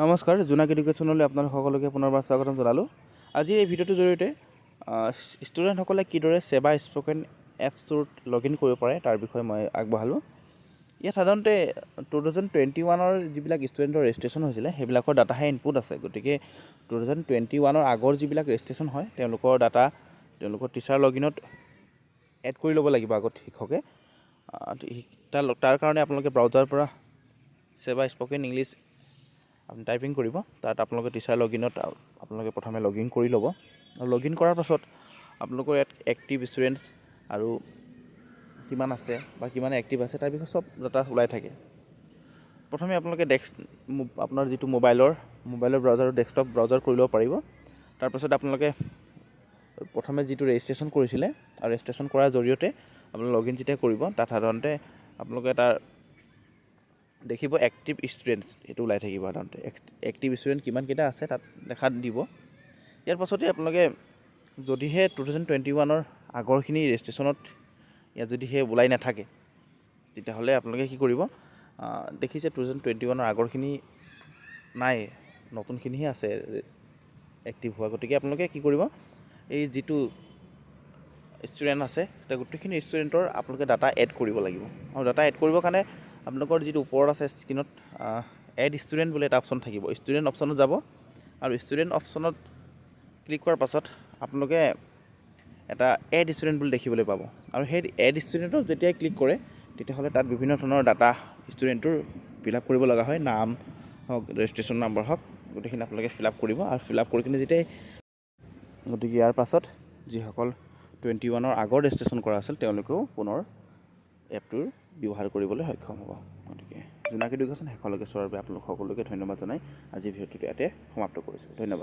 নমস্কাৰ, জোনাক এডুকেশ্যনলৈ আপোনালোক সকলোকে পুনৰবাৰ স্বাগতম জনালোঁ। আজিৰ এই ভিডিঅ'টোৰ জৰিয়তে ষ্টুডেণ্টসকলে কিদৰে সেবা স্পকেন এপছটোত লগ ইন কৰিব পাৰে তাৰ বিষয়ে মই আগবঢ়ালোঁ। ইয়াত সাধাৰণতে 2021 যিবিলাক ষ্টুডেণ্টৰ ৰেজিষ্ট্ৰেশ্যন হৈছিলে সেইবিলাকৰ ডাটাহে ইনপুট আছে। গতিকে 2021 আগৰ যিবিলাক ৰেজিষ্ট্ৰেশ্যন হয় তেওঁলোকৰ ডাটা তেওঁলোকৰ টিচাৰ লগ ইনত এড কৰি ল'ব লাগিব আগত শিক্ষকে। তাৰ কাৰণে আপোনালোকে ব্ৰাউজাৰৰ পৰা সেবা স্পকেন ইংলিছ আপুনি টাইপিং কৰিব। তাত আপোনালোকে টিচাৰ লগ ইনত আপোনালোকে প্ৰথমে লগ ইন কৰি ল'ব। আৰু লগ ইন কৰাৰ পাছত আপোনালোকৰ ইয়াত এক্টিভ ষ্টুডেণ্টছ আৰু কিমান আছে বা কিমান এক্টিভ আছে তাৰ বিষয়ে চব ডাটা ওলাই থাকে। প্ৰথমে আপোনালোকে আপোনাৰ যিটো মোবাইলৰ ব্ৰাউজাৰ ডেস্কটপ ব্ৰাউজাৰ কৰি ল'ব পাৰিব। তাৰপাছত আপোনালোকে প্ৰথমে যিটো ৰেজিষ্ট্ৰেশ্যন কৰিছিলে আৰু ৰেজিষ্ট্ৰেশ্যন কৰাৰ জৰিয়তে আপোনালোকে লগ ইন যেতিয়া কৰিব তাত সাধাৰণতে আপোনালোকে তাৰ দেখিব এক্টিভ ষ্টুডেণ্টছ এইটো ওলাই থাকিব। সাধাৰণতে এক্টিভ ষ্টুডেণ্ট কিমানকেইটা আছে তাত দেখা দিব। ইয়াৰ পাছতে আপোনালোকে যদিহে 2021 আগৰখিনি ৰেজিষ্ট্ৰেশ্যনত ইয়াত যদিহে ওলাই নাথাকে তেতিয়াহ'লে আপোনালোকে কি কৰিব, দেখিছে 2021 আগৰখিনি নাই, নতুনখিনিহে আছে এক্টিভ হোৱা। গতিকে আপোনালোকে কি কৰিব, এই যিটো ষ্টুডেণ্ট আছে তাৰ গোটেইখিনি ষ্টুডেণ্টৰ আপোনালোকে ডাটা এড কৰিব লাগিব। আৰু ডাটা এড কৰিবৰ কাৰণে আপোনালোকৰ যিটো ওপৰত আছে স্ক্ৰীণত এড ষ্টুডেণ্ট বুলি এটা অপশ্যন থাকিব। ষ্টুডেণ্ট অপশ্যনত যাব আৰু ষ্টুডেণ্ট অপশ্যনত ক্লিক কৰাৰ পাছত আপোনালোকে এটা এড ষ্টুডেণ্ট বুলি দেখিবলৈ পাব। আৰু সেই এড ষ্টুডেণ্টত যেতিয়াই ক্লিক কৰে তেতিয়াহ'লে তাত বিভিন্ন ধৰণৰ ডাটা ষ্টুডেণ্টৰ ফিল আপ কৰিব লগা হয়। নাম হওক, ৰেজিষ্ট্ৰেশ্যন নম্বৰ হওক, গোটেইখিনি আপোনালোকে ফিল আপ কৰিব। আৰু ফিল আপ কৰি কিনে গতিকে ইয়াৰ পাছত যিসকল 21 আগৰ ৰেজিষ্ট্ৰেশ্যন কৰা আছিল তেওঁলোকেও পুনৰ এপটোৰ ব্যৱহাৰ কৰিবলৈ সক্ষম হ'ব। গতিকে জোনাক এডুকেশ্যন শেষলৈকে চোৱাৰ বাবে আপোনালোক সকলোকে ধন্যবাদ জনাই আজি ভিডিঅ'টো ইয়াতে সমাপ্ত কৰিছোঁ। ধন্যবাদ।